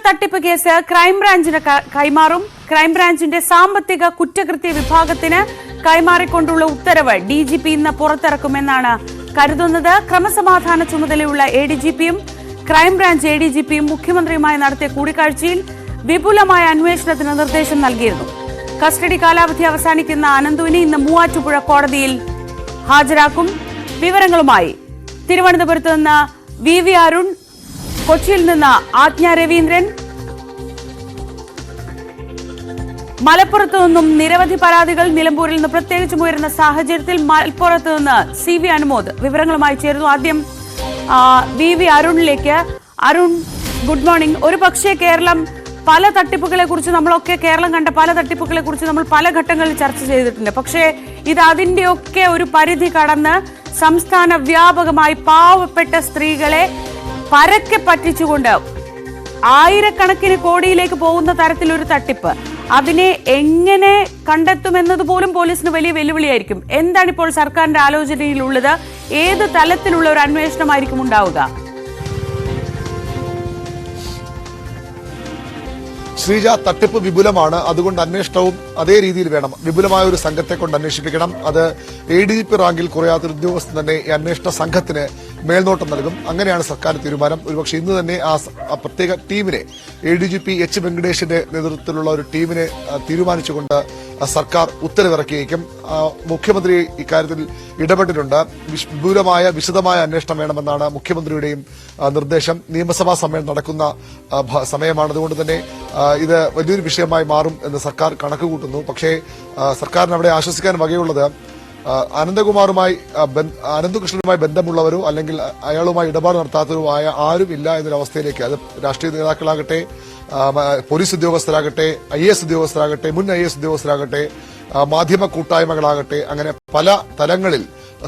തട്ടിപ്പ് കേസ് ക്രൈംബ്രാഞ്ചിന് കൈമാറും. ക്രൈംബ്രാഞ്ചിന്റെ സാമ്പത്തിക കുറ്റകൃത്യ വിഭാഗത്തിന് കൈമാറിക്കൊണ്ടുള്ള ഉത്തരവ് DGP ഇന്ന് പുറത്തിറക്കുമെന്നാണ് കരുതുന്നത്. ക്രമസമാധാന ചുമതലയുള്ള ADGPയും ക്രൈംബ്രാഞ്ച് ADGPയും മുഖ്യമന്ത്രിയുമായി നടത്തിയ കൂടിക്കാഴ്ചയിൽ വിപുലമായ അന്വേഷണത്തിന് നിർദ്ദേശം നൽകിയിരുന്നു. കസ്റ്റഡി കാലാവധി അവസാനിക്കുന്ന അനന്തുവിനെ ഇന്ന് മൂവാറ്റുപുഴ കോടതിയിൽ ഹാജരാക്കും. വിവരങ്ങളുമായി തിരുവനന്തപുരത്ത് നിന്ന് VV അരുൺ, കൊച്ചിയിൽ നിന്ന് ആജ്ഞ രവീന്ദ്രൻ, മലപ്പുറത്ത് നിന്നും നിരവധി പരാതികൾ നിലമ്പൂരിൽ നിന്ന് പ്രത്യേകിച്ചും ഉയരുന്ന സാഹചര്യത്തിൽ മലപ്പുറത്ത് നിന്ന് CV അനുമോദ് വിവരങ്ങളുമായി ചേരുന്നു. ആദ്യം VV അരുണിലേക്ക്. Arun, good morning. ഒരു പക്ഷേ കേരളം പല തട്ടിപ്പുകളെ കുറിച്ച് കേരളം കണ്ട പല തട്ടിപ്പുകളെ കുറിച്ച് നമ്മൾ പല ഘട്ടങ്ങളിൽ ചർച്ച ചെയ്തിട്ടുണ്ട്. പക്ഷേ ഇത് അതിന്റെയൊക്കെ ഒരു പരിധി കടന്ന് സംസ്ഥാന വ്യാപകമായി പാവപ്പെട്ട സ്ത്രീകളെ പരക്കെ പറ്റിച്ചുകൊണ്ട് ആയിരക്കണക്കിന് കോടിയിലേക്ക് പോകുന്ന തരത്തിലൊരു തട്ടിപ്പ്, അതിനെ എങ്ങനെ കണ്ടെത്തുമെന്നത് പോലും പോലീസിന് വലിയ വെല്ലുവിളിയായിരിക്കും. എന്താണ് ഇപ്പോൾ സർക്കാരിന്റെ ആലോചനയിലുള്ളത്? ഏത് തലത്തിലുള്ള ഒരു അന്വേഷണമായിരിക്കും ഉണ്ടാവുക? ശ്രീജ, തട്ടിപ്പ് വിപുലമാണ്. അതുകൊണ്ട് അന്വേഷണവും അതേ രീതിയിൽ വേണം. വിപുലമായ ഒരു സംഘത്തെ കൊണ്ട് അന്വേഷിപ്പിക്കണം. അത് ADGP റാങ്കിൽ കുറയാത്തൊരു ഉദ്യോഗസ്ഥൻ തന്നെ ഈ അന്വേഷണ സംഘത്തിന് മേൽനോട്ടം നൽകും. അങ്ങനെയാണ് സർക്കാർ തീരുമാനം. ഒരുപക്ഷെ ഇന്ന് തന്നെ ആ പ്രത്യേക ടീമിനെ ADGP H വെങ്കടേഷിന്റെ നേതൃത്വത്തിലുള്ള ഒരു ടീമിനെ തീരുമാനിച്ചുകൊണ്ട് സർക്കാർ ഉത്തരവിറക്കിയേക്കും. മുഖ്യമന്ത്രി ഇക്കാര്യത്തിൽ ഇടപെട്ടിട്ടുണ്ട്. വിശദമായ അന്വേഷണം വേണമെന്നാണ് മുഖ്യമന്ത്രിയുടെയും നിർദ്ദേശം. നിയമസഭാ സമ്മേളനം നടക്കുന്ന സമയമാണ്. അതുകൊണ്ട് തന്നെ ഇത് വലിയൊരു വിഷയമായി മാറും എന്ന് സർക്കാർ കണക്കുകൂട്ടുന്നു. പക്ഷേ സർക്കാരിന് അവിടെ ആശ്വസിക്കാൻ വകയുള്ളത് അനന്തകൃഷ്ണനുമായി ബന്ധമുള്ളവരോ അല്ലെങ്കിൽ അയാളുമായി ഇടപാട് നടത്താത്തവരോ ആയ ആരും ഇല്ല എന്നൊരവസ്ഥയിലേക്ക്, അത് രാഷ്ട്രീയ നേതാക്കളാകട്ടെ, പോലീസ് ഉദ്യോഗസ്ഥരാകട്ടെ, IAS ഉദ്യോഗസ്ഥരാകട്ടെ, മുൻ IAS ഉദ്യോഗസ്ഥരാകട്ടെ, മാധ്യമ കൂട്ടായ്മകളാകട്ടെ, അങ്ങനെ പല തലങ്ങളിൽ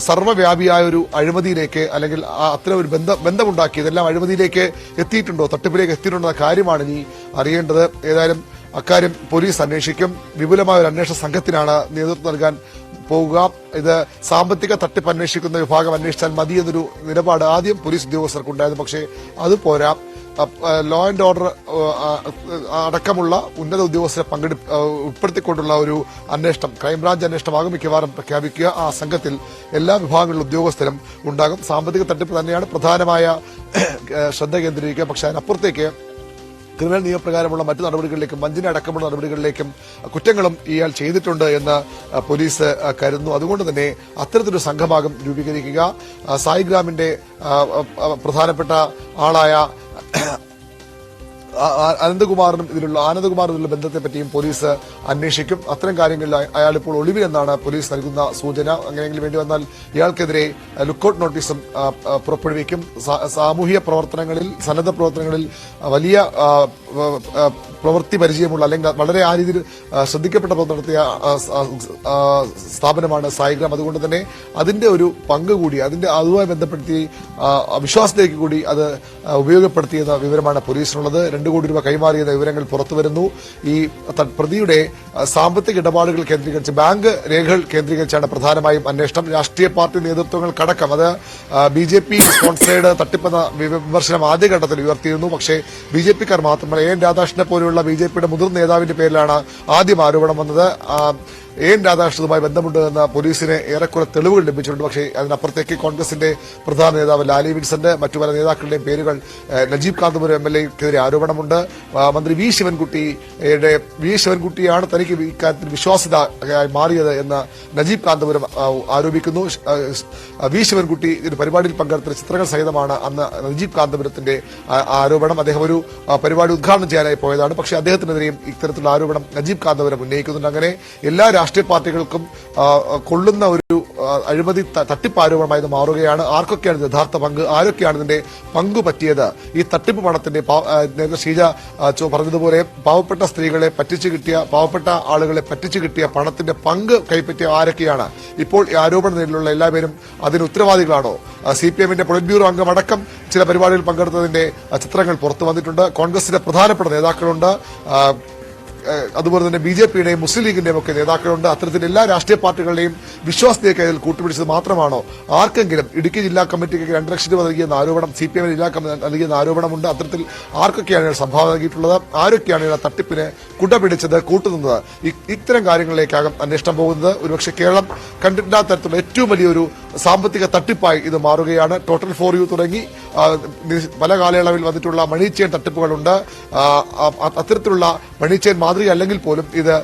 സർവ്വവ്യാപിയായ ഒരു അഴിമതിയിലേക്ക് അല്ലെങ്കിൽ അത്തരം ഒരു ബന്ധമുണ്ടാക്കി ഇതെല്ലാം അഴിമതിയിലേക്ക് എത്തിയിട്ടുണ്ടോ, തട്ടിപ്പിലേക്ക് എത്തിയിട്ടുണ്ടോ എന്ന കാര്യമാണ് ഇനി അറിയേണ്ടത്. ഏതായാലും അക്കാര്യം പോലീസ് അന്വേഷിക്കും. വിപുലമായ ഒരു അന്വേഷണ സംഘത്തിനാണ് നേതൃത്വം നൽകാൻ പോവുക. ഇത് സാമ്പത്തിക തട്ടിപ്പ് അന്വേഷിക്കുന്ന വിഭാഗം അന്വേഷിച്ചാൽ മതി എന്നൊരു നിലപാട് ആദ്യം പോലീസ് ഉദ്യോഗസ്ഥർക്കുണ്ടായിരുന്നു. പക്ഷേ അത് പോരാ. ലോ ആൻഡ് ഓർഡർ അടക്കമുള്ള ഉന്നത ഉദ്യോഗസ്ഥരെ ഉൾപ്പെടുത്തിക്കൊണ്ടുള്ള ഒരു അന്വേഷണം, ക്രൈംബ്രാഞ്ച് അന്വേഷണമാകും മിക്കവാറും പ്രഖ്യാപിക്കുക. ആ സംഘത്തിൽ എല്ലാ വിഭാഗങ്ങളിലും ഉദ്യോഗസ്ഥരും ഉണ്ടാകും. സാമ്പത്തിക തട്ടിപ്പ് തന്നെയാണ് പ്രധാനമായ ശ്രദ്ധ കേന്ദ്രീകരിക്കുക. പക്ഷെ അതിനപ്പുറത്തേക്ക് ക്രിമിനൽ നിയമപ്രകാരമുള്ള മറ്റു നടപടികളിലേക്കും വഞ്ചന അടക്കമുള്ള നടപടികളിലേക്കും കുറ്റങ്ങളും ഇയാൾ ചെയ്തിട്ടുണ്ട് എന്ന് പോലീസ് കരുതുന്നു. അതുകൊണ്ട് തന്നെ അത്തരത്തിലൊരു സംഘമാകും രൂപീകരിക്കുക. സായിഗ്രാമിന്റെ പ്രധാനപ്പെട്ട ആളായ ആനന്ദകുമാറിനും ഇതിലുള്ള ബന്ധത്തെപ്പറ്റിയും പോലീസ് അന്വേഷിക്കും. അത്തരം കാര്യങ്ങളിൽ അയാൾ ഇപ്പോൾ ഒളിവിലെന്നാണ് പോലീസ് നൽകുന്ന സൂചന. അങ്ങനെയെങ്കിലും വേണ്ടി വന്നാൽ ഇയാൾക്കെതിരെ ലുക്കൌട്ട് നോട്ടീസും പുറപ്പെടുവിക്കും. സാമൂഹിക പ്രവർത്തനങ്ങളിൽ, സന്നദ്ധ പ്രവർത്തനങ്ങളിൽ വലിയ പ്രവൃത്തി പരിചയമുള്ള അല്ലെങ്കിൽ വളരെ ആ രീതിയിൽ ശ്രദ്ധിക്കപ്പെട്ട നടത്തിയ സ്ഥാപനമാണ് സായിഗ്രാം. അതുകൊണ്ട് തന്നെ അതിന്റെ ഒരു പങ്ക് കൂടി അതുമായി ബന്ധപ്പെടുത്തി വിശ്വാസത്തിലേക്ക് കൂടി അത് ഉപയോഗപ്പെടുത്തിയെന്ന വിവരമാണ് പോലീസിനുള്ളത്. 2 കോടി രൂപ കൈമാറിയെന്ന വിവരങ്ങൾ പുറത്തുവരുന്നു. ഈ പ്രതിയുടെ സാമ്പത്തിക ഇടപാടുകൾ കേന്ദ്രീകരിച്ച്, ബാങ്ക് രേഖകൾ കേന്ദ്രീകരിച്ചാണ് പ്രധാനമായും അന്വേഷണം. രാഷ്ട്രീയ പാർട്ടി നേതൃത്വങ്ങൾക്കടക്കം അത് BJP സ്പോൺസേഡ് തട്ടിപ്പെന്ന വിമർശനം ആദ്യഘട്ടത്തിൽ ഉയർത്തിയിരുന്നു. പക്ഷേ BJPക്കാർ മാത്രമല്ല, AN രാധാകൃഷ്ണനെ പോലെയുള്ള BJPയുടെ മുതിർന്ന നേതാവിന്റെ പേരിലാണ് ആദ്യം ആരോപണം വന്നത്. AN രാധാകൃഷ്ണനുമായി ബന്ധമുണ്ട് എന്ന പോലീസിന് ഏറെക്കുറെ തെളിവുകൾ ലഭിച്ചിട്ടുണ്ട്. പക്ഷേ അതിനപ്പുറത്തേക്ക് കോൺഗ്രസിന്റെ പ്രധാന നേതാവ് ലാലി വിൻസെന്റ്, മറ്റു പല നേതാക്കളുടെയും പേരുകൾ, നജീബ് കാന്തപുരം MLA-ക്കെതിരെ ആരോപണമുണ്ട്. മന്ത്രി V ശിവൻകുട്ടിയാണ് തനിക്ക് ഇക്കാര്യത്തിൽ വിശ്വാസ്യതയായി മാറിയത് എന്ന് നജീബ് കാന്തപുരം ആരോപിക്കുന്നു. V ശിവൻകുട്ടി ഒരു പരിപാടിയിൽ പങ്കെടുത്ത ചിത്രങ്ങൾ സഹിതമാണ് അന്ന് നജീബ് കാന്തപുരത്തിന്റെ ആരോപണം. അദ്ദേഹം ഒരു പരിപാടി ഉദ്ഘാടനം ചെയ്യാനായി പോയതാണ്. പക്ഷേ അദ്ദേഹത്തിനെതിരെയും ഇത്തരത്തിലുള്ള ആരോപണം നജീബ് കാന്തപുരം ഉന്നയിക്കുന്നുണ്ട്. അങ്ങനെ എല്ലാ രാഷ്ട്രീയ പാർട്ടികൾക്കും കൊള്ളുന്ന ഒരു അഴിമതി തട്ടിപ്പ് ആരോപണമായി മാറുകയാണ്. ആർക്കൊക്കെയാണ് യഥാർത്ഥ പങ്ക്, ആരൊക്കെയാണ് ഇതിന്റെ പങ്കു പറ്റിയത്? ഈ തട്ടിപ്പ് പണത്തിന്റെ നേരത്തെ ഷീജ പറഞ്ഞതുപോലെ പാവപ്പെട്ട സ്ത്രീകളെ പറ്റിച്ചു കിട്ടിയ, പാവപ്പെട്ട ആളുകളെ പറ്റിച്ചു കിട്ടിയ പണത്തിന്റെ പങ്ക് കൈപ്പറ്റിയ ആരൊക്കെയാണ്? ഇപ്പോൾ ഈ ആരോപണ നിലയിലുള്ള എല്ലാവരും അതിന് ഉത്തരവാദികളാണോ? CPM-ന്റെ പൊളിറ്റ് ബ്യൂറോ അംഗമടക്കം ചില പരിപാടികളിൽ പങ്കെടുത്തതിന്റെ ചിത്രങ്ങൾ പുറത്തു വന്നിട്ടുണ്ട്. കോൺഗ്രസിന്റെ പ്രധാനപ്പെട്ട നേതാക്കളുണ്ട്. അതുപോലെ തന്നെ BJP-യുടെയും മുസ്ലിം ലീഗിന്റെയും ഒക്കെ നേതാക്കളുണ്ട്. അത്തരത്തിൽ എല്ലാ രാഷ്ട്രീയ പാർട്ടികളുടെയും വിശ്വാസത്തേക്ക് ഇതിൽ കൂട്ടുപിടിച്ചത് മാത്രമാണോ? ആർക്കെങ്കിലും ഇടുക്കി ജില്ലാ കമ്മിറ്റിക്ക് 2 ലക്ഷം രൂപ നൽകിയെന്ന ആരോപണം CPM ജില്ലാ കമ്മിറ്റി നൽകിയെന്ന ആരോപണമുണ്ട്. അത്തരത്തിൽ ആർക്കൊക്കെയാണ് സംഭാവന നൽകിയിട്ടുള്ളത്, ആരൊക്കെയാണ് തട്ടിപ്പിന് കുട പിടിച്ചത്, കൂട്ടുനിന്നത്, ഇത്തരം കാര്യങ്ങളിലേക്കാകും അന്വേഷണം പോകുന്നത്. ഒരുപക്ഷെ കേരളം കണ്ടിട്ടില്ലാത്ത തരത്തിലുള്ള ഏറ്റവും വലിയൊരു സാമ്പത്തിക തട്ടിപ്പായി ഇത് മാറുകയാണ്. ടോട്ടൽ ഫോർ യു തുടങ്ങി പല കാലയളവിൽ വന്നിട്ടുള്ള മണി ചെയിൻ തട്ടിപ്പുകളുണ്ട്. അത്തരത്തിലുള്ള മണി ചെയിൻ മാതൃക അല്ലെങ്കിൽ പോലും ഇത്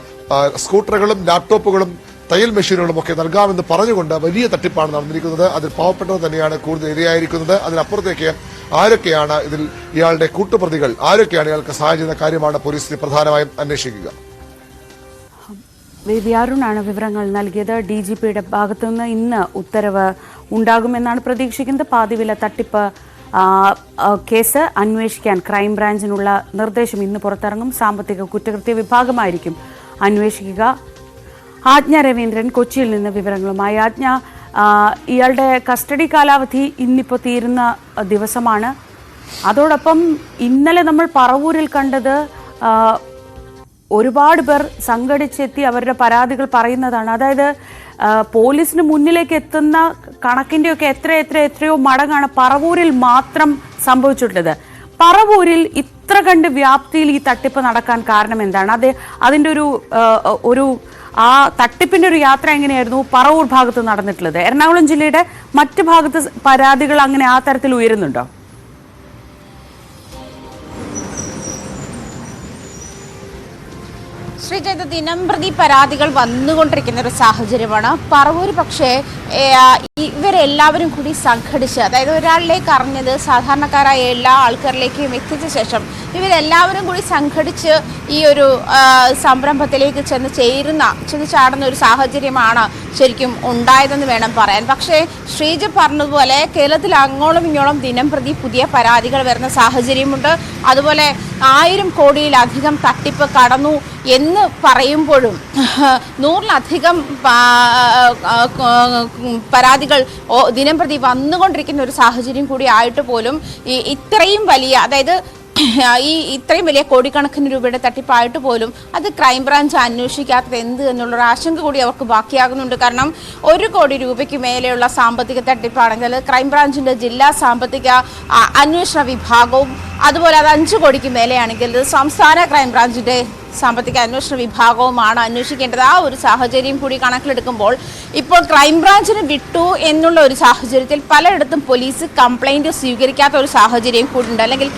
സ്കൂട്ടറുകളും ലാപ്ടോപ്പുകളും തയ്യൽ മെഷീനുകളും ഒക്കെ നൽകാമെന്ന് പറഞ്ഞുകൊണ്ട് വലിയ തട്ടിപ്പാണ് നടന്നിരിക്കുന്നത്. അതിൽ പാവപ്പെട്ടവർ തന്നെയാണ് കൂടുതൽ ഇരയായിരിക്കുന്നത്. അതിനപ്പുറത്തേക്ക് ആരൊക്കെയാണ് ഇതിൽ ഇയാളുടെ കൂട്ടുപ്രതികൾ, ആരൊക്കെയാണ് ഇയാൾക്ക് സഹായം ചെയ്യുന്ന കാര്യമാണ് പോലീസിന് പ്രധാനമായും അന്വേഷിക്കുക. അരുണാണ് വിവരങ്ങൾ നൽകിയത്. DGP-യുടെ ഭാഗത്തുനിന്ന് ഇന്ന് ഉത്തരവ് ഉണ്ടാകുമെന്നാണ് പ്രതീക്ഷിക്കുന്നത്. പാതിവില തട്ടിപ്പ് കേസ് അന്വേഷിക്കാൻ ക്രൈംബ്രാഞ്ചിനുള്ള നിർദ്ദേശം ഇന്ന് പുറത്തിറങ്ങും. സാമ്പത്തിക കുറ്റകൃത്യ വിഭാഗമായിരിക്കും അന്വേഷിക്കുക. ആജ്ഞ രവീന്ദ്രൻ കൊച്ചിയിൽ നിന്ന് വിവരങ്ങളുമായി. ആജ്ഞ, ഇയാളുടെ കസ്റ്റഡി കാലാവധി ഇന്നിപ്പോൾ തീരുന്ന ദിവസമാണ്. അതോടൊപ്പം ഇന്നലെ നമ്മൾ പറവൂരിൽ കണ്ടത് ഒരുപാട് പേർ സംഘടിച്ചെത്തി അവരുടെ പരാതികൾ പറയുന്നതാണ്. അതായത് പോലീസിന് മുന്നിലേക്ക് എത്തുന്ന കണക്കിൻ്റെയൊക്കെ എത്രയോ മടങ്ങാണ് പറവൂരിൽ മാത്രം സംഭവിച്ചിട്ടുള്ളത്. പറവൂരിൽ ഇത്ര കണ്ട് വ്യാപ്തിയിൽ ഈ തട്ടിപ്പ് നടക്കാൻ കാരണം എന്താണ്? അതിൻ്റെ ഒരു ആ തട്ടിപ്പിന്റെ ഒരു യാത്ര എങ്ങനെയായിരുന്നു പറവൂർ ഭാഗത്ത് നടന്നിട്ടുള്ളത്? എറണാകുളം ജില്ലയുടെ മറ്റ് ഭാഗത്ത് പരാതികൾ അങ്ങനെ ആ തരത്തിൽ ഉയരുന്നുണ്ടോ? ശ്രീജ, ദിനംപ്രതി പരാതികൾ വന്നുകൊണ്ടിരിക്കുന്ന ഒരു സാഹചര്യമാണ്. പറവൂർ പക്ഷേ ഇവരെല്ലാവരും കൂടി സംഘടിച്ച്, അതായത് ഒരാളിലേക്ക് അറിഞ്ഞത് സാധാരണക്കാരായ എല്ലാ ആൾക്കാരിലേക്കും എത്തിച്ച ശേഷം ഇവരെല്ലാവരും കൂടി സംഘടിച്ച് ഈ ഒരു സംരംഭത്തിലേക്ക് ചെന്ന് ചാടുന്ന ഒരു സാഹചര്യമാണ് ശരിക്കും ഉണ്ടായതെന്ന് വേണം പറയാൻ. പക്ഷേ ശ്രീജ പറഞ്ഞതുപോലെ കേരളത്തിൽ അങ്ങോളം ഇങ്ങോളം ദിനംപ്രതി പുതിയ പരാതികൾ വരുന്ന സാഹചര്യമുണ്ട്. അതുപോലെ 1000 കോടിയിലധികം തട്ടിപ്പ് കടന്നു എന്ന് പറയുമ്പോഴും 100-ലധികം പരാതികൾ ദിനംപ്രതി വന്നുകൊണ്ടിരിക്കുന്ന ഒരു സാഹചര്യം കൂടി ആയിട്ട് പോലും ഇത്രയും വലിയ, അതായത് ഇത്രയും വലിയ കോടിക്കണക്കിന് രൂപയുടെ തട്ടിപ്പായിട്ട് പോലും അത് ക്രൈംബ്രാഞ്ച് അന്വേഷിക്കാത്തത് എന്ത് എന്നുള്ളൊരു ആശങ്ക കൂടി അവർക്ക് ബാക്കിയാകുന്നുണ്ട്. കാരണം 1 കോടി രൂപയ്ക്ക് മേലെയുള്ള സാമ്പത്തിക തട്ടിപ്പാണെങ്കിൽ ക്രൈംബ്രാഞ്ചിന്റെ ജില്ലാ സാമ്പത്തിക അന്വേഷണ വിഭാഗവും, അതുപോലെ അത് 5 കോടിക്ക് മേലെയാണെങ്കിൽ സംസ്ഥാന ക്രൈംബ്രാഞ്ചിന്റെ സാമ്പത്തിക അന്വേഷണ വിഭാഗവുമാണ് അന്വേഷിക്കേണ്ടത്. ആ ഒരു സാഹചര്യം കൂടി കണക്കിലെടുക്കുമ്പോൾ ഇപ്പോൾ ക്രൈംബ്രാഞ്ചിന് വിട്ടു എന്നുള്ള ഒരു സാഹചര്യത്തിൽ പലയിടത്തും പോലീസ് കംപ്ലൈന്റ് സ്വീകരിക്കാത്ത ഒരു സാഹചര്യം കൂടിയുണ്ട്, അല്ലെങ്കിൽ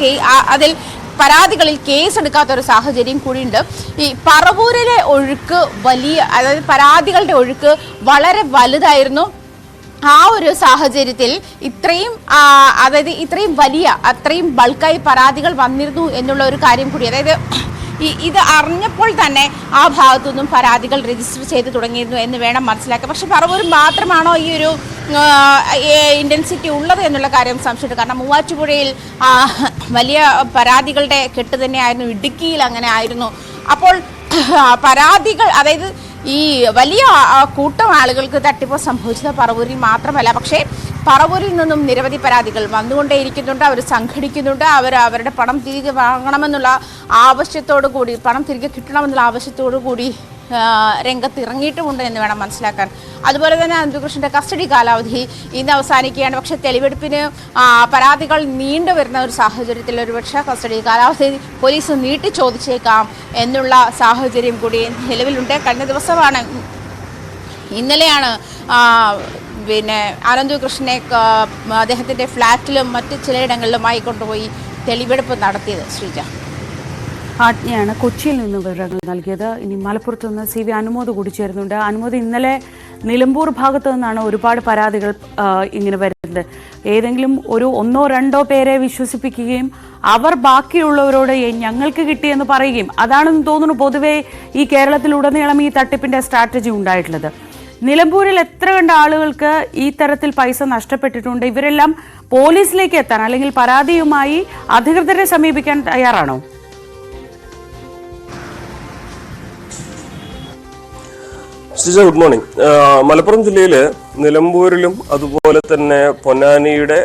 അതിൽ പരാതികളിൽ കേസെടുക്കാത്ത ഒരു സാഹചര്യം കൂടിയുണ്ട്. ഈ പറവൂരിലെ ഒഴുക്ക് അതായത് പരാതികളുടെ ഒഴുക്ക് വളരെ വലുതായിരുന്നു. ആ ഒരു സാഹചര്യത്തിൽ ഇത്രയും വലിയ അത്രയും ബൾക്കായി പരാതികൾ വന്നിരുന്നു എന്നുള്ള ഒരു കാര്യം കൂടി, അതായത് ഇത് അറിഞ്ഞപ്പോൾ തന്നെ ആ ഭാഗത്തുനിന്നും പരാതികൾ രജിസ്റ്റർ ചെയ്ത് തുടങ്ങിയിരുന്നു എന്ന് വേണം മനസ്സിലാക്കാൻ. പക്ഷെ പറവൂർ മാത്രമാണോ ഈ ഒരു ഇന്റൻസിറ്റി ഉള്ളത് എന്നുള്ള കാര്യം സംശയമുണ്ട്. കാരണം മൂവാറ്റുപുഴയിൽ വലിയ പരാതികളുടെ കെട്ട് തന്നെയായിരുന്നു, ഇടുക്കിയിൽ അങ്ങനെ ആയിരുന്നു. അപ്പോൾ പരാതികൾ, അതായത് ഈ വലിയ കൂട്ടം ആളുകൾക്ക് തട്ടിപ്പ് സംഭവിച്ചത് പറവൂരിൽ മാത്രമല്ല. പക്ഷേ പറവൂരിൽ നിന്നും നിരവധി പരാതികൾ വന്നുകൊണ്ടേയിരിക്കുന്നുണ്ട്. അവർ സംഘടിക്കുന്നുണ്ട്. അവരുടെ പണം തിരികെ വാങ്ങണമെന്നുള്ള ആവശ്യത്തോടു കൂടി, പണം തിരികെ കിട്ടണമെന്നുള്ള ആവശ്യത്തോടു കൂടി രംഗത്തിറങ്ങിയിട്ടുമുണ്ട് എന്ന് വേണം മനസ്സിലാക്കാൻ. അതുപോലെ തന്നെ അനന്തകൃഷ്ണന്റെ കസ്റ്റഡി കാലാവധി ഇന്ന് അവസാനിക്കുകയാണ്. പക്ഷേ തെളിവെടുപ്പിന് പരാതികൾ നീണ്ടുവരുന്ന ഒരു സാഹചര്യത്തിൽ ഒരുപക്ഷെ കസ്റ്റഡി കാലാവധി പോലീസ് നീട്ടി ചോദിച്ചേക്കാം എന്നുള്ള സാഹചര്യം കൂടി നിലവിലുണ്ട്. കഴിഞ്ഞ ദിവസമാണ്, ഇന്നലെയാണ് അനന്തകൃഷ്ണനെ അദ്ദേഹത്തിന്റെ ഫ്ളാറ്റിലും മറ്റ് ചിലയിടങ്ങളിലുമായി കൊണ്ടുപോയി തെളിവെടുപ്പ് നടത്തിയത്. ശ്രീജ, ആജ്ഞയാണ് കൊച്ചിയിൽ നിന്ന് വിവരങ്ങൾ നൽകിയത്. ഇനി മലപ്പുറത്ത് നിന്ന് CV അനുമോദ് കൂടി ചേരുന്നുണ്ട്. അനുമോദ്, ഇന്നലെ നിലമ്പൂർ ഭാഗത്തു നിന്നാണ് ഒരുപാട് പരാതികൾ ഇങ്ങനെ വരുന്നത്. ഏതെങ്കിലും ഒരു 1-2 പേരെ വിശ്വസിപ്പിക്കുകയും അവർ ബാക്കിയുള്ളവരോട് ഞങ്ങൾക്ക് കിട്ടിയെന്ന് പറയുകയും, അതാണെന്ന് തോന്നുന്നു പൊതുവെ ഈ കേരളത്തിലുടനീളം ഈ തട്ടിപ്പിന്റെ സ്ട്രാറ്റജി ഉണ്ടായിട്ടുള്ളത്. നിലമ്പൂരിൽ എത്ര കണ്ട ആളുകൾക്ക് ഈ തരത്തിൽ പൈസ നഷ്ടപ്പെട്ടിട്ടുണ്ട്? ഇവരെല്ലാം പോലീസിലേക്ക് എത്താൻ അല്ലെങ്കിൽ പരാതിയുമായി അധികൃതരെ സമീപിക്കാൻ തയ്യാറാണോ? Sreeja, good morning. മലപ്പുറം ജില്ലയില് നിലമ്പൂരിലും അതുപോലെ തന്നെ പൊന്നാനിയുടെ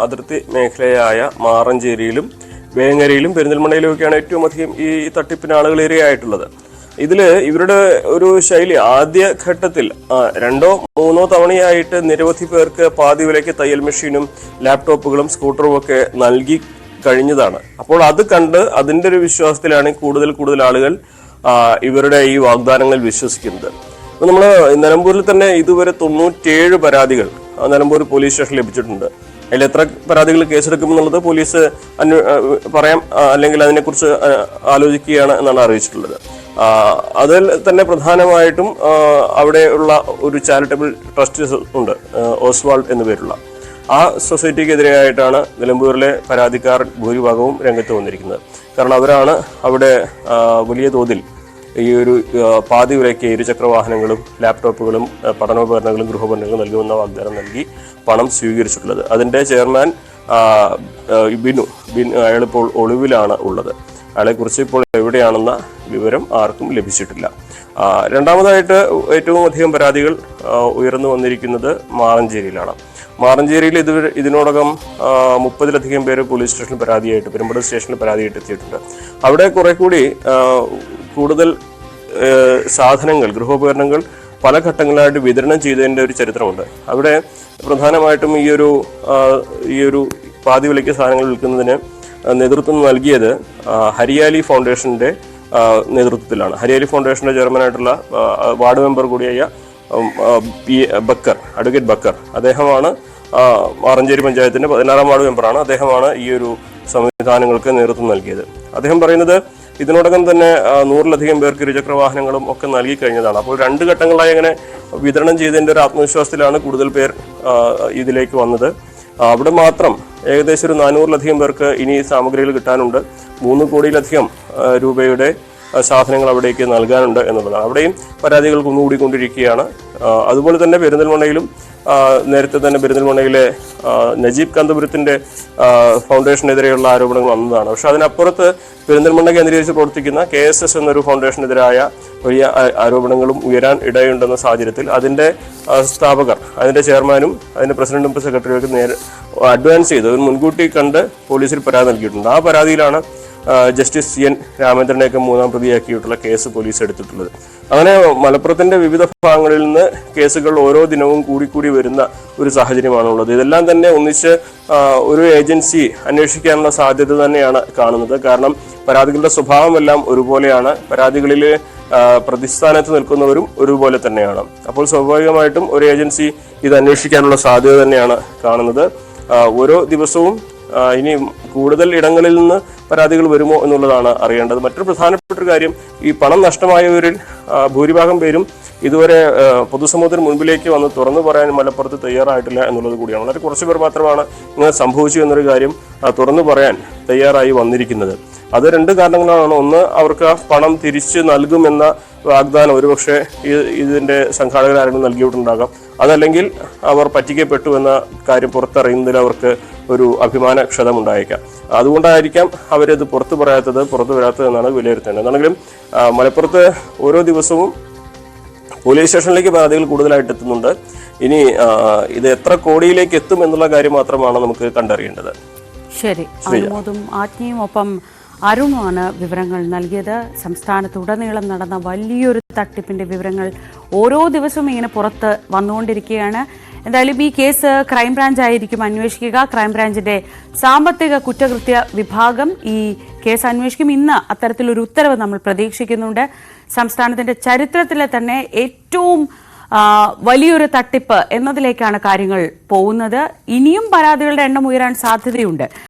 അതിർത്തി മേഖലയായ മാറഞ്ചേരിയിലും വേങ്ങരയിലും പെരിന്തൽമണ്ണയിലും ഒക്കെയാണ് ഏറ്റവും അധികം ഈ തട്ടിപ്പിന് ആളുകൾ ഇരയായിട്ടുള്ളത്. ഇതില് ഇവരുടെ ഒരു ശൈലി ആദ്യ ഘട്ടത്തിൽ 2 or 3 തവണയായിട്ട് നിരവധി പേർക്ക് പാതി വിലയ്ക്ക് തയ്യൽ മെഷീനും ലാപ്ടോപ്പുകളും സ്കൂട്ടറും ഒക്കെ നൽകി കഴിഞ്ഞതാണ്. അപ്പോൾ അത് കണ്ട് അതിന്റെ ഒരു വിശ്വാസത്തിലാണ് കൂടുതൽ ആളുകൾ ഇവരുടെ ഈ വാഗ്ദാനങ്ങളിൽ വിശ്വസിക്കുന്നത്. അപ്പൊ നമ്മള് നിലമ്പൂരിൽ തന്നെ ഇതുവരെ 97 പരാതികൾ നിലമ്പൂർ പോലീസ് സ്റ്റേഷനിൽ ലഭിച്ചിട്ടുണ്ട്. അതിൽ എത്ര പരാതികൾ കേസെടുക്കുമെന്നുള്ളത് പോലീസ് പറയാം, അല്ലെങ്കിൽ അതിനെക്കുറിച്ച് ആലോചിക്കുകയാണ് എന്നാണ് അറിയിച്ചിട്ടുള്ളത്. അതിൽ തന്നെ പ്രധാനമായിട്ടും അവിടെയുള്ള ഒരു ചാരിറ്റബിൾ ട്രസ്റ്റ് ഉണ്ട്, ഓസ്വാൾഡ് എന്നു പേരുള്ള. ആ സൊസൈറ്റിക്കെതിരെയായിട്ടാണ് നിലമ്പൂരിലെ പരാതിക്കാർ ഭൂരിഭാഗവും രംഗത്ത് വന്നിരിക്കുന്നത്. കാരണം അവരാണ് അവിടെ വലിയ തോതിൽ ഈ ഒരു പാതി വിലയ്ക്ക് ഇരുചക്രവാഹനങ്ങളും ലാപ്ടോപ്പുകളും പഠനോപകരണങ്ങളും ഗൃഹോപകരണങ്ങളും നൽകുമെന്ന വാഗ്ദാനം നൽകി പണം സ്വീകരിച്ചിട്ടുള്ളത്. അതിന്റെ ചെയർമാൻ ബിനു അയാളിപ്പോൾ ഒളിവിലാണ് ഉള്ളത്. അയാളെക്കുറിച്ച് ഇപ്പോൾ എവിടെയാണെന്ന വിവരം ആർക്കും ലഭിച്ചിട്ടില്ല. രണ്ടാമതായിട്ട് ഏറ്റവും അധികം പരാതികൾ ഉയർന്നു വന്നിരിക്കുന്നത് മാറഞ്ചേരിയിലാണ്. മാറഞ്ചേരിയിൽ ഇതിനോടകം 30-ലധികം പേര് പോലീസ് സ്റ്റേഷനിൽ പരാതിയായിട്ട്, പെരുമ്പട സ്റ്റേഷനിൽ പരാതിയായിട്ട് എത്തിയിട്ടുണ്ട്. അവിടെ കുറെ കൂടി കൂടുതൽ സാധനങ്ങൾ, ഗൃഹോപകരണങ്ങൾ പല ഘട്ടങ്ങളായിട്ട് വിതരണം ചെയ്തതിൻ്റെ ഒരു ചരിത്രമുണ്ട്. അവിടെ പ്രധാനമായിട്ടും ഈ ഒരു പാതി വിലയ്ക്ക് സാധനങ്ങൾ വിൽക്കുന്നതിന് നേതൃത്വം നൽകിയത് ഹരിയാലി ഫൗണ്ടേഷന്റെ നേതൃത്വത്തിലാണ്. ഹരിയാലി ഫൗണ്ടേഷന്റെ ചെയർമാനായിട്ടുള്ള വാർഡ് മെമ്പർ കൂടിയായ അഡ്വക്കേറ്റ് ബക്കർ, അദ്ദേഹമാണ് മാറഞ്ചേരി പഞ്ചായത്തിന്റെ 16-ാം വാർഡ് മെമ്പറാണ്. അദ്ദേഹമാണ് ഈ ഒരു സംവിധാനങ്ങൾക്ക് നേതൃത്വം നൽകിയത്. അദ്ദേഹം പറയുന്നത് ഇതിനോടകം തന്നെ 100-ലധികം പേർക്ക് ഇരുചക്രവാഹനങ്ങളും ഒക്കെ നൽകി കഴിഞ്ഞതാണ്. അപ്പോൾ 2 ഘട്ടങ്ങളായി അങ്ങനെ വിതരണം ചെയ്തതിന്റെ ഒരു ആത്മവിശ്വാസത്തിലാണ് കൂടുതൽ പേർ ഇതിലേക്ക് വന്നത്. അവിടെ മാത്രം ഏകദേശം ഒരു 400-ലധികം പേർക്ക് ഇനി സാമഗ്രികൾ കിട്ടാനുണ്ട്. 3 കോടിയിലധികം രൂപയുടെ സാധനങ്ങൾ അവിടേക്ക് നൽകാനുണ്ട് എന്നുള്ളതാണ്. അവിടെയും പരാതികൾ കുന്നുകൂടിക്കൊണ്ടിരിക്കുകയാണ്. അതുപോലെ തന്നെ പെരിന്തൽമണ്ണയിലും നേരത്തെ തന്നെ പെരിന്തൽമണ്ണയിലെ നജീബ് കാന്തപുരത്തിന്റെ ഫൗണ്ടേഷനെതിരെയുള്ള ആരോപണങ്ങൾ വന്നതാണ്. പക്ഷെ അതിനപ്പുറത്ത് പെരിന്തൽമണ്ണ കേന്ദ്രീകരിച്ച് പ്രവർത്തിക്കുന്ന KSS എന്നൊരു ഫൗണ്ടേഷനെതിരായ വലിയ ആരോപണങ്ങളും ഉയരാൻ ഇടയുണ്ടെന്ന സാഹചര്യത്തിൽ അതിന്റെ സ്ഥാപകർ, അതിന്റെ ചെയർമാനും അതിന്റെ പ്രസിഡന്റും സെക്രട്ടറിയൊക്കെ അഡ്വാൻസ് ചെയ്ത് മുൻകൂട്ടി കണ്ട് പോലീസിൽ പരാതി നൽകിയിട്ടുണ്ട്. ആ പരാതിയിലാണ് ജസ്റ്റിസ് CN രാമേന്ദ്രനെയൊക്കെ 3-ാം പ്രതിയാക്കിയിട്ടുള്ള കേസ് പോലീസ് എടുത്തിട്ടുള്ളത്. അങ്ങനെ മലപ്പുറത്തിന്റെ വിവിധ ഭാഗങ്ങളിൽ നിന്ന് കേസുകൾ ഓരോ ദിനവും കൂടി വരുന്ന ഒരു സാഹചര്യമാണുള്ളത്. ഇതെല്ലാം തന്നെ ഒന്നിച്ച് ഒരു ഏജൻസി അന്വേഷിക്കാനുള്ള സാധ്യത തന്നെയാണ് കാണുന്നത്. കാരണം പരാതികളുടെ സ്വഭാവമെല്ലാം ഒരുപോലെയാണ്. പരാതികളിൽ പ്രതിസ്ഥാനത്ത് നിൽക്കുന്നവരും ഒരുപോലെ തന്നെയാണ്. അപ്പോൾ സ്വാഭാവികമായിട്ടും ഒരു ഏജൻസി ഇത് അന്വേഷിക്കാനുള്ള സാധ്യത തന്നെയാണ് കാണുന്നത്. ഓരോ ദിവസവും ഇനി കൂടുതൽ ഇടങ്ങളിൽ നിന്ന് പരാതികൾ വരുമോ എന്നുള്ളതാണ് അറിയേണ്ടത്. മറ്റൊരു പ്രധാനപ്പെട്ട ഒരു കാര്യം, ഈ പണം നഷ്ടമായവരിൽ ഭൂരിഭാഗം പേരും ഇതുവരെ പൊതുസമൂഹത്തിന് മുൻപിലേക്ക് വന്ന് തുറന്നു പറയാൻ മലപ്പുറത്ത് തയ്യാറായിട്ടില്ല എന്നുള്ളത് കൂടിയാണ്. വളരെ കുറച്ച് പേർ മാത്രമാണ് ഇങ്ങനെ സംഭവിച്ചു എന്നൊരു കാര്യം തുറന്നു പറയാൻ തയ്യാറായി വന്നിരിക്കുന്നത്. അത് 2 കാരണങ്ങളാണ്. ഒന്ന്, അവർക്ക് പണം തിരിച്ച് നൽകുമെന്ന വാഗ്ദാനം ഒരുപക്ഷെ ഇതിന്റെ സംഘാടകർ ആരെങ്കിലും നൽകിയിട്ടുണ്ടാകാം. അതല്ലെങ്കിൽ അവർ പറ്റിക്കപ്പെട്ടു എന്ന കാര്യം പുറത്തറിയുന്നതിൽ അവർക്ക് ഒരു അഭിമാന ക്ഷതമുണ്ടായേക്കാം. അതുകൊണ്ടായിരിക്കാം അവരത് പുറത്തു വരാത്തത് എന്നാണ് വിലയിരുത്തേണ്ടത്. എന്നാണെങ്കിലും മലപ്പുറത്ത് ഓരോ ദിവസവും പോലീസ് സ്റ്റേഷനിലേക്ക് പരാതികൾ കൂടുതലായിട്ട് എത്തുന്നുണ്ട്. ഇനി ഇത് എത്ര കോടിയിലേക്ക് എത്തും എന്നുള്ള കാര്യം മാത്രമാണ് നമുക്ക് കണ്ടറിയേണ്ടത്. ശരി, അനുമോദും ആജ്ഞയും ഒപ്പം അരുണുമാണ് വിവരങ്ങൾ നൽകിയത്. സംസ്ഥാനത്തുടനീളം നടന്ന വലിയൊരു തട്ടിപ്പിന്റെ വിവരങ്ങൾ ഓരോ ദിവസവും ഇങ്ങനെ പുറത്ത് വന്നുകൊണ്ടിരിക്കുകയാണ്. എന്തായാലും ഈ കേസ് ക്രൈംബ്രാഞ്ച് ആയിരിക്കും അന്വേഷിക്കുക. ക്രൈംബ്രാഞ്ചിന്റെ സാമ്പത്തിക കുറ്റകൃത്യ വിഭാഗം ഈ കേസ് അന്വേഷിക്കും. ഇന്ന് അത്തരത്തിലൊരു ഉത്തരവ് നമ്മൾ പ്രതീക്ഷിക്കുന്നുണ്ട്. സംസ്ഥാനത്തിന്റെ ചരിത്രത്തിലെ തന്നെ ഏറ്റവും വലിയൊരു തട്ടിപ്പ് എന്നതിലേക്കാണ് കാര്യങ്ങൾ പോകുന്നത്. ഇനിയും പരാതികളുടെ എണ്ണം ഉയരാൻ സാധ്യതയുണ്ട്.